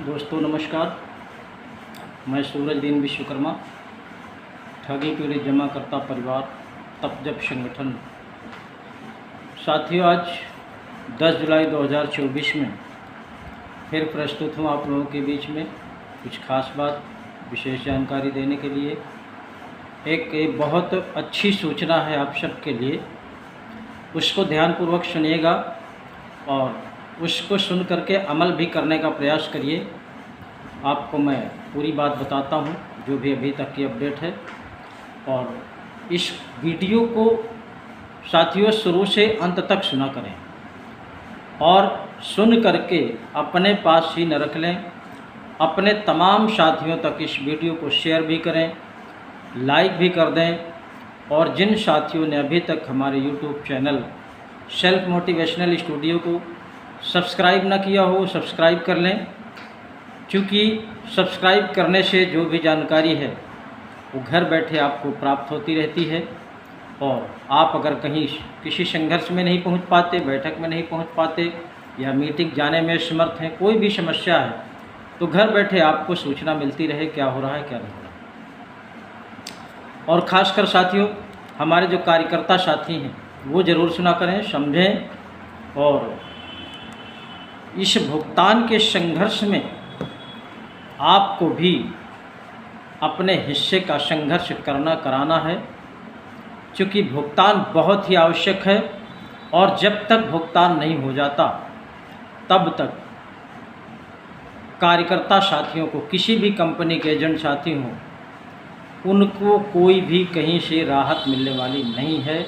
दोस्तों नमस्कार। मैं सूरजदीन विश्वकर्मा, ठगी पीड़ित जमाकर्ता परिवार तपजप संगठन। साथियों, आज 10 जुलाई 2024 में फिर प्रस्तुत हूँ आप लोगों के बीच में कुछ खास बात, विशेष जानकारी देने के लिए। एक बहुत अच्छी सूचना है आप सबके लिए, उसको ध्यानपूर्वक सुनिएगा और उसको सुन करके अमल भी करने का प्रयास करिए। आपको मैं पूरी बात बताता हूँ जो भी अभी तक की अपडेट है। और इस वीडियो को साथियों शुरू से अंत तक सुना करें और सुन करके अपने पास ही न रख लें, अपने तमाम साथियों तक इस वीडियो को शेयर भी करें, लाइक भी कर दें। और जिन साथियों ने अभी तक हमारे YouTube channel self motivational studio को सब्सक्राइब ना किया हो, सब्सक्राइब कर लें, क्योंकि सब्सक्राइब करने से जो भी जानकारी है वो घर बैठे आपको प्राप्त होती रहती है। और आप अगर कहीं किसी संघर्ष में नहीं पहुंच पाते, बैठक में नहीं पहुंच पाते या मीटिंग जाने में समर्थ हैं, कोई भी समस्या है, तो घर बैठे आपको सूचना मिलती रहे क्या हो रहा है क्या नहीं हो रहा। और ख़ासकर साथियों, हमारे जो कार्यकर्ता साथी हैं वो ज़रूर सुना करें, समझें। और इस भुगतान के संघर्ष में आपको भी अपने हिस्से का संघर्ष कराना है, क्योंकि भुगतान बहुत ही आवश्यक है। और जब तक भुगतान नहीं हो जाता तब तक कार्यकर्ता साथियों को, किसी भी कंपनी के एजेंट साथी हों, उनको कोई भी कहीं से राहत मिलने वाली नहीं है।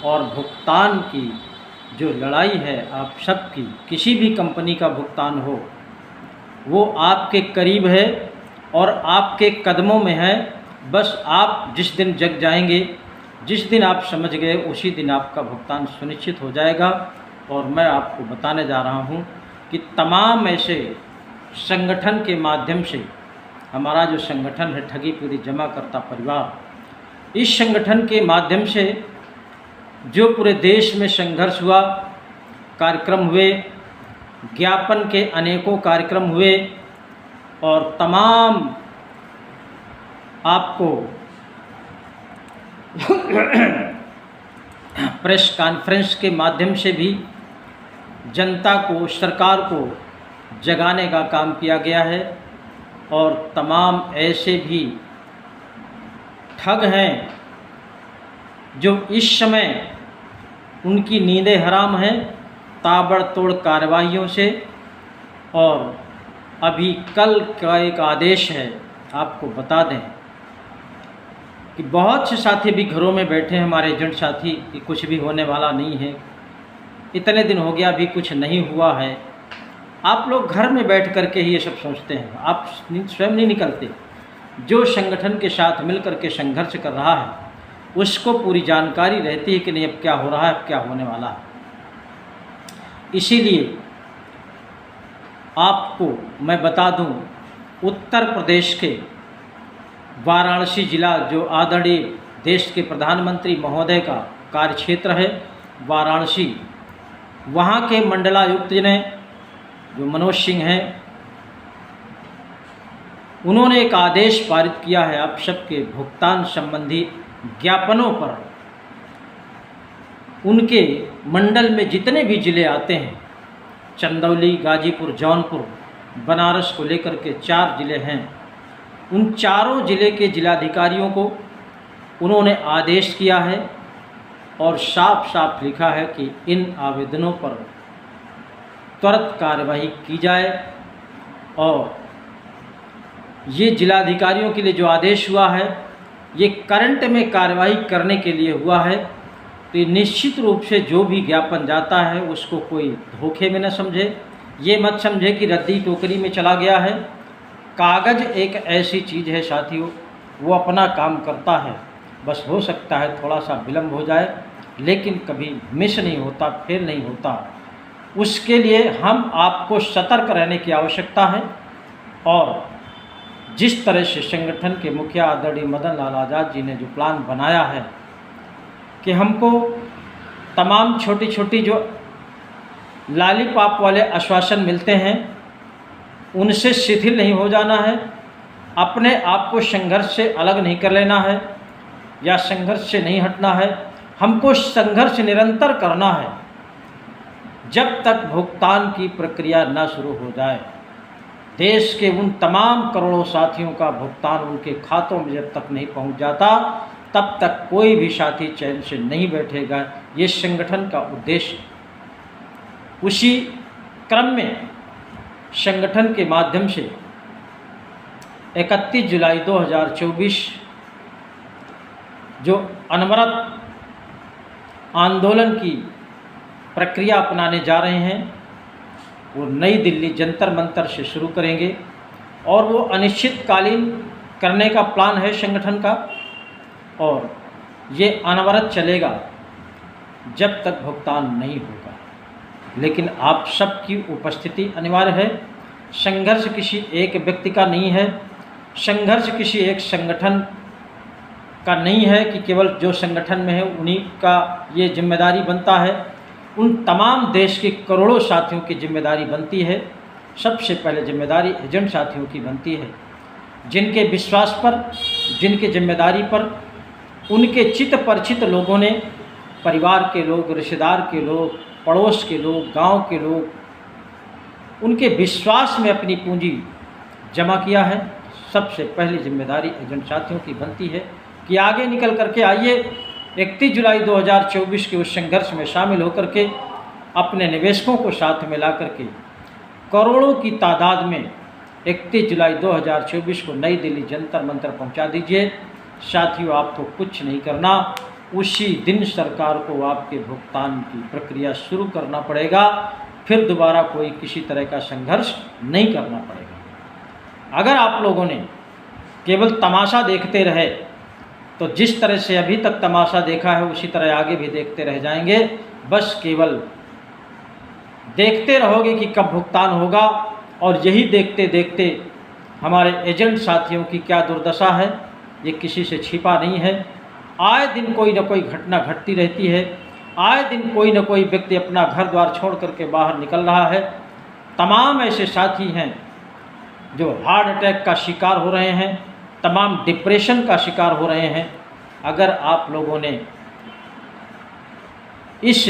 और भुगतान की जो लड़ाई है आप सबकी, किसी भी कंपनी का भुगतान हो, वो आपके करीब है और आपके कदमों में है। बस आप जिस दिन जग जाएंगे, जिस दिन आप समझ गए, उसी दिन आपका भुगतान सुनिश्चित हो जाएगा। और मैं आपको बताने जा रहा हूँ कि तमाम ऐसे संगठन के माध्यम से, हमारा जो संगठन है ठगी पीड़ित जमाकर्ता परिवार, इस संगठन के माध्यम से जो पूरे देश में संघर्ष हुआ, कार्यक्रम हुए, ज्ञापन के अनेकों कार्यक्रम हुए, और तमाम आपको प्रेस कॉन्फ्रेंस के माध्यम से भी जनता को, सरकार को जगाने का काम किया गया है। और तमाम ऐसे भी ठग हैं जो इस समय उनकी नींदें हराम हैं ताबड़तोड़ कार्रवाइयों से। और अभी कल का एक आदेश है, आपको बता दें कि बहुत से साथी भी घरों में बैठे हैं, हमारे एजेंट साथी, कि कुछ भी होने वाला नहीं है, इतने दिन हो गया अभी कुछ नहीं हुआ है। आप लोग घर में बैठ कर के ही ये सब सोचते हैं, आप स्वयं नहीं निकलते। जो संगठन के साथ मिल कर के संघर्ष कर रहा है उसको पूरी जानकारी रहती है कि नहीं अब क्या हो रहा है, अब क्या होने वाला है। इसीलिए आपको मैं बता दूं, उत्तर प्रदेश के वाराणसी जिला, जो आदरणीय देश के प्रधानमंत्री महोदय का कार्यक्षेत्र है वाराणसी, वहाँ के मंडलायुक्त ने, जो मनोज सिंह हैं, उन्होंने एक आदेश पारित किया है आप सबके भुगतान संबंधी ज्ञापनों पर। उनके मंडल में जितने भी ज़िले आते हैं, चंदौली, गाजीपुर, जौनपुर, बनारस को लेकर के 4 ज़िले हैं, उन चारों ज़िले के जिलाधिकारियों को उन्होंने आदेश किया है और साफ साफ लिखा है कि इन आवेदनों पर त्वरित कार्यवाही की जाए। और ये जिलाधिकारियों के लिए जो आदेश हुआ है, ये करंट में कार्रवाई करने के लिए हुआ है। तो निश्चित रूप से जो भी ज्ञापन जाता है उसको कोई धोखे में न समझे, ये मत समझे कि रद्दी टोकरी में चला गया है। कागज़ एक ऐसी चीज़ है साथियों, वो अपना काम करता है, बस हो सकता है थोड़ा सा विलम्ब हो जाए, लेकिन कभी मिस नहीं होता, फेल नहीं होता। उसके लिए हम आपको सतर्क रहने की आवश्यकता है। और जिस तरह से संगठन के मुखिया आदरणीय मदन लाल आज़ाद जी ने जो प्लान बनाया है कि हमको तमाम छोटी छोटी जो लॉलीपॉप वाले आश्वासन मिलते हैं उनसे शिथिल नहीं हो जाना है, अपने आप को संघर्ष से अलग नहीं कर लेना है या संघर्ष से नहीं हटना है। हमको संघर्ष निरंतर करना है जब तक भुगतान की प्रक्रिया न शुरू हो जाए। देश के उन तमाम करोड़ों साथियों का भुगतान उनके खातों में जब तक नहीं पहुंच जाता, तब तक कोई भी साथी चैन से नहीं बैठेगा। ये संगठन का उद्देश्य। उसी क्रम में संगठन के माध्यम से 31 जुलाई 2024 जो अनवरत आंदोलन की प्रक्रिया अपनाने जा रहे हैं, वो नई दिल्ली जंतर मंतर से शुरू करेंगे और वो अनिश्चितकालीन करने का प्लान है संगठन का, और ये अनवरत चलेगा जब तक भुगतान नहीं होगा। लेकिन आप सबकी उपस्थिति अनिवार्य है। संघर्ष किसी एक व्यक्ति का नहीं है, संघर्ष किसी एक संगठन का नहीं है कि केवल जो संगठन में है उन्हीं का ये जिम्मेदारी बनता है। उन तमाम देश के करोड़ों साथियों की जिम्मेदारी बनती है। सबसे पहले जिम्मेदारी एजेंट साथियों की बनती है, जिनके विश्वास पर, जिनके जिम्मेदारी पर उनके चित परिचित लोगों ने, परिवार के लोग, रिश्तेदार के लोग, पड़ोस के लोग, गांव के लोग, उनके विश्वास में अपनी पूंजी जमा किया है। सबसे पहली जिम्मेदारी एजेंट साथियों की बनती है कि आगे निकल करके आइए, 31 जुलाई 2024 के उस संघर्ष में शामिल होकर के अपने निवेशकों को साथ में ला करके करोड़ों की तादाद में 31 जुलाई 2024 को नई दिल्ली जंतर मंतर पहुंचा दीजिए। साथियों, आपको कुछ नहीं करना, उसी दिन सरकार को आपके भुगतान की प्रक्रिया शुरू करना पड़ेगा। फिर दोबारा कोई किसी तरह का संघर्ष नहीं करना पड़ेगा। अगर आप लोगों ने केवल तमाशा देखते रहे तो जिस तरह से अभी तक तमाशा देखा है उसी तरह आगे भी देखते रह जाएंगे। बस केवल देखते रहोगे कि कब भुगतान होगा, और यही देखते देखते हमारे एजेंट साथियों की क्या दुर्दशा है ये किसी से छिपा नहीं है। आए दिन कोई न कोई घटना घटती रहती है, आए दिन कोई न कोई व्यक्ति अपना घर द्वार छोड़ करके बाहर निकल रहा है। तमाम ऐसे साथी हैं जो हार्ट अटैक का शिकार हो रहे हैं, तमाम डिप्रेशन का शिकार हो रहे हैं। अगर आप लोगों ने इस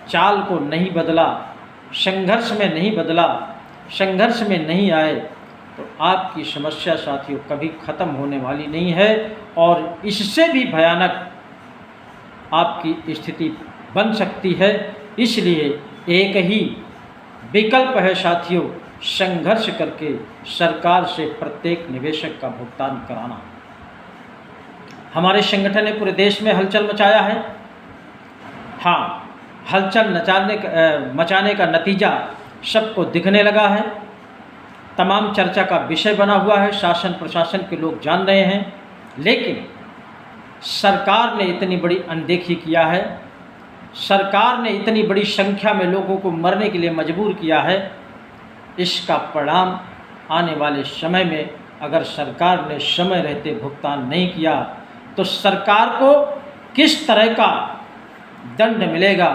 चाल को नहीं बदला, संघर्ष में नहीं बदला, संघर्ष में नहीं आए, तो आपकी समस्या साथियों कभी ख़त्म होने वाली नहीं है, और इससे भी भयानक आपकी स्थिति बन सकती है। इसलिए एक ही विकल्प है साथियों, संघर्ष करके सरकार से प्रत्येक निवेशक का भुगतान कराना। हमारे संगठन ने पूरे देश में हलचल मचाया है। हाँ, हलचल मचाने का नतीजा सबको दिखने लगा है, तमाम चर्चा का विषय बना हुआ है, शासन प्रशासन के लोग जान रहे हैं। लेकिन सरकार ने इतनी बड़ी अनदेखी किया है, सरकार ने इतनी बड़ी संख्या में लोगों को मरने के लिए मजबूर किया है। इसका परिणाम आने वाले समय में अगर सरकार ने समय रहते भुगतान नहीं किया तो सरकार को किस तरह का दंड मिलेगा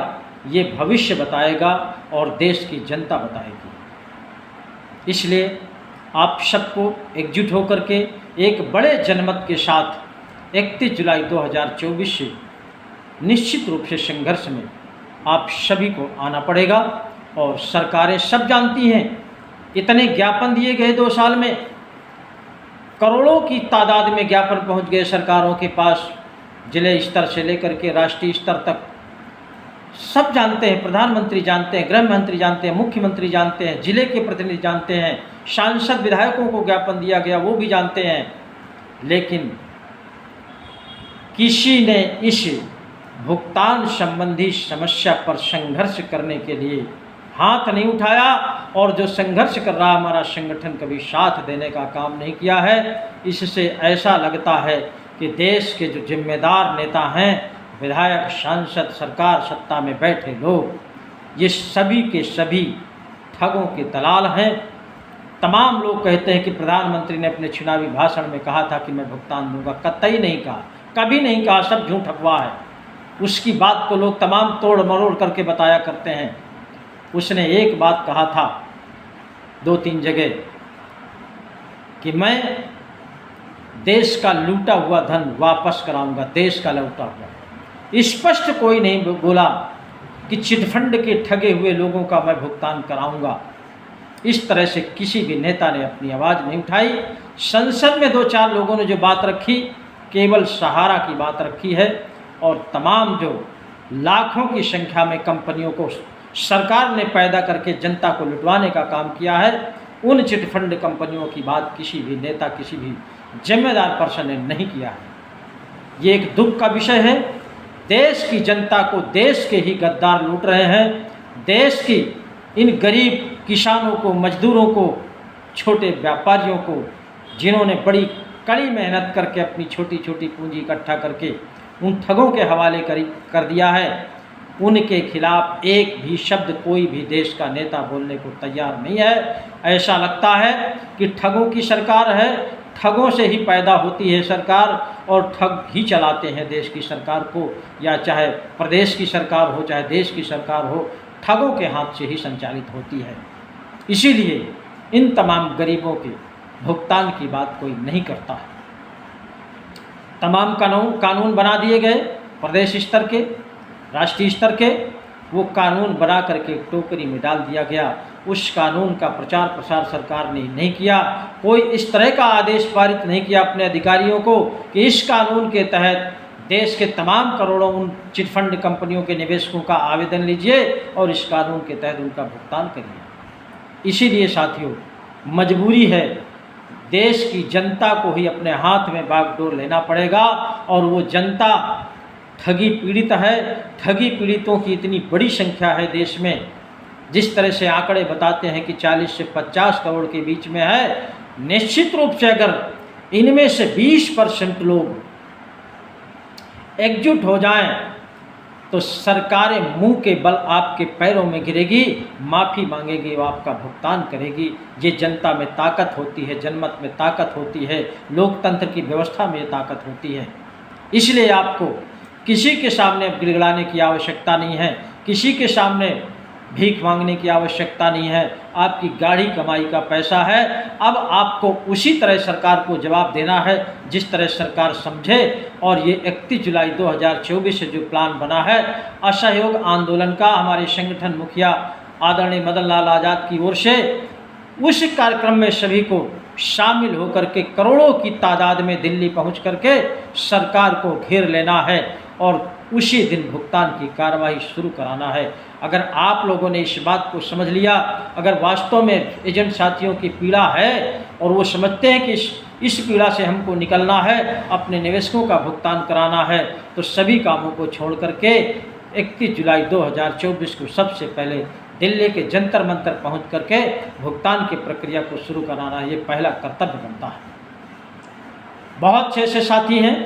ये भविष्य बताएगा और देश की जनता बताएगी। इसलिए आप सबको एकजुट होकर के एक बड़े जनमत के साथ 31 जुलाई 2024 से निश्चित रूप से संघर्ष में आप सभी को आना पड़ेगा। और सरकारें सब जानती हैं, इतने ज्ञापन दिए गए 2 साल में, करोड़ों की तादाद में ज्ञापन पहुंच गए सरकारों के पास, जिले स्तर से लेकर के राष्ट्रीय स्तर तक। सब जानते हैं, प्रधानमंत्री जानते हैं, गृह मंत्री जानते हैं, मुख्यमंत्री जानते हैं, जिले के प्रतिनिधि जानते हैं, सांसद विधायकों को ज्ञापन दिया गया वो भी जानते हैं। लेकिन किसी ने इस भुगतान संबंधी समस्या पर संघर्ष करने के लिए हाथ नहीं उठाया, और जो संघर्ष कर रहा हमारा संगठन कभी साथ देने का काम नहीं किया है। इससे ऐसा लगता है कि देश के जो जिम्मेदार नेता हैं, विधायक, सांसद, सरकार सत्ता में बैठे लोग, ये सभी के सभी ठगों के दलाल हैं। तमाम लोग कहते हैं कि प्रधानमंत्री ने अपने चुनावी भाषण में कहा था कि मैं भुगतान दूंगा, कतई नहीं कहा, कभी नहीं कहा, सब झूठ अफवाह है। उसकी बात को लोग तमाम तोड़ मरोड़ करके बताया करते हैं। उसने एक बात कहा था 2-3 जगह कि मैं देश का लूटा हुआ धन वापस कराऊंगा, देश का लूटा हुआ। स्पष्ट कोई नहीं बोला कि चिटफंड के ठगे हुए लोगों का मैं भुगतान कराऊंगा। इस तरह से किसी भी नेता ने अपनी आवाज़ नहीं उठाई। संसद में 2-4 लोगों ने जो बात रखी, केवल सहारा की बात रखी है, और तमाम जो लाखों की संख्या में कंपनियों को सरकार ने पैदा करके जनता को लुटवाने का काम किया है, उन चिटफंड कंपनियों की बात किसी भी नेता, किसी भी जिम्मेदार पर्सन ने नहीं किया है। ये एक दुख का विषय है। देश की जनता को देश के ही गद्दार लूट रहे हैं। देश की इन गरीब किसानों को, मजदूरों को, छोटे व्यापारियों को, जिन्होंने बड़ी कड़ी मेहनत करके अपनी छोटी छोटी पूंजी इकट्ठा करके उन ठगों के हवाले कर दिया है, उनके खिलाफ एक भी शब्द कोई भी देश का नेता बोलने को तैयार नहीं है। ऐसा लगता है कि ठगों की सरकार है, ठगों से ही पैदा होती है सरकार, और ठग ही चलाते हैं देश की सरकार को, या चाहे प्रदेश की सरकार हो, चाहे देश की सरकार हो, ठगों के हाथ से ही संचालित होती है। इसीलिए इन तमाम गरीबों के भुगतान की बात कोई नहीं करता है। तमाम कानून बना दिए गए, प्रदेश स्तर के, राष्ट्रीय स्तर के, वो कानून बना करके टोकरी में डाल दिया गया। उस कानून का प्रचार प्रसार सरकार ने नहीं किया। कोई इस तरह का आदेश पारित नहीं किया अपने अधिकारियों को कि इस कानून के तहत देश के तमाम करोड़ों उन चिटफंड कंपनियों के निवेशकों का आवेदन लीजिए और इस कानून के तहत उनका भुगतान करिए। इसीलिए साथियों, मजबूरी है, देश की जनता को ही अपने हाथ में बागडोर लेना पड़ेगा, और वो जनता ठगी पीड़ित है। ठगी पीड़ितों की इतनी बड़ी संख्या है देश में, जिस तरह से आंकड़े बताते हैं कि 40 से 50 करोड़ के बीच में है। निश्चित रूप से अगर इनमें से 20% लोग एकजुट हो जाएं तो सरकारें मुंह के बल आपके पैरों में गिरेगी, माफ़ी मांगेगी, वो आपका भुगतान करेगी। ये जनता में ताकत होती है, जनमत में ताकत होती है, लोकतंत्र की व्यवस्था में ताकत होती है। इसलिए आपको किसी के सामने गिड़गिड़ाने की आवश्यकता नहीं है, किसी के सामने भीख मांगने की आवश्यकता नहीं है। आपकी गाढ़ी कमाई का पैसा है, अब आपको उसी तरह सरकार को जवाब देना है जिस तरह सरकार समझे। और ये 31 जुलाई 2024 से जो प्लान बना है असहयोग आंदोलन का, हमारे संगठन मुखिया आदरणीय मदन लाल आज़ाद की ओर से, उस कार्यक्रम में सभी को शामिल होकर के करोड़ों की तादाद में दिल्ली पहुंच करके सरकार को घेर लेना है और उसी दिन भुगतान की कार्रवाई शुरू कराना है। अगर आप लोगों ने इस बात को समझ लिया, अगर वास्तव में एजेंट साथियों की पीड़ा है और वो समझते हैं कि इस पीड़ा से हमको निकलना है, अपने निवेशकों का भुगतान कराना है, तो सभी कामों को छोड़ करके 31 जुलाई 2024 को सबसे पहले दिल्ली के जंतर मंतर पहुंच करके भुगतान की प्रक्रिया को शुरू कराना, ये पहला कर्तव्य बनता है। बहुत से ऐसे साथी हैं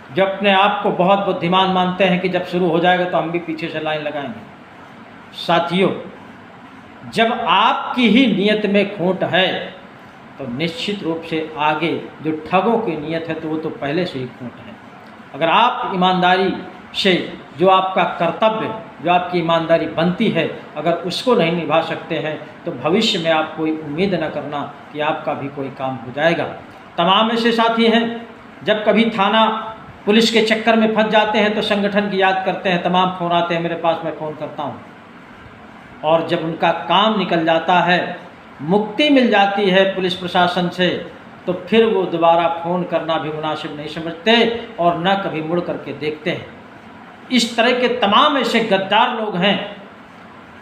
जो अपने आप को बहुत बुद्धिमान मानते हैं कि जब शुरू हो जाएगा तो हम भी पीछे से लाइन लगाएंगे। साथियों, जब आपकी ही नियत में खोट है तो निश्चित रूप से आगे जो ठगों की नियत है तो वो तो पहले से ही खोट है। अगर आप ईमानदारी से, जो आपका कर्तव्य, जो आपकी ईमानदारी बनती है, अगर उसको नहीं निभा सकते हैं तो भविष्य में आप कोई उम्मीद न करना कि आपका भी कोई काम हो जाएगा। तमाम ऐसे साथी हैं जब कभी थाना पुलिस के चक्कर में फंस जाते हैं तो संगठन की याद करते हैं, तमाम फ़ोन आते हैं मेरे पास, मैं फ़ोन करता हूँ, और जब उनका काम निकल जाता है, मुक्ति मिल जाती है पुलिस प्रशासन से, तो फिर वो दोबारा फ़ोन करना भी मुनासिब नहीं समझते और न कभी मुड़ करके देखते हैं। इस तरह के तमाम ऐसे गद्दार लोग हैं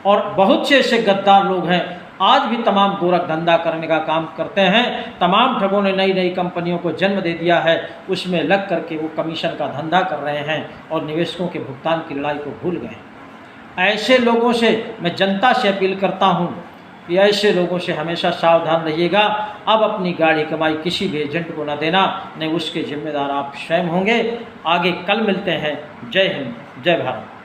और बहुत से ऐसे गद्दार लोग हैं आज भी तमाम गोरख धंधा करने का काम करते हैं। तमाम ठगों ने नई नई कंपनियों को जन्म दे दिया है, उसमें लग करके वो कमीशन का धंधा कर रहे हैं और निवेशकों के भुगतान की लड़ाई को भूल गए। ऐसे लोगों से मैं जनता से अपील करता हूँ कि ऐसे लोगों से हमेशा सावधान रहिएगा। अब अपनी गाढ़ी कमाई किसी भी एजेंट को न देना, नहीं उसके जिम्मेदार आप स्वयं होंगे। आगे कल मिलते हैं। जय हिंद, जय भारत।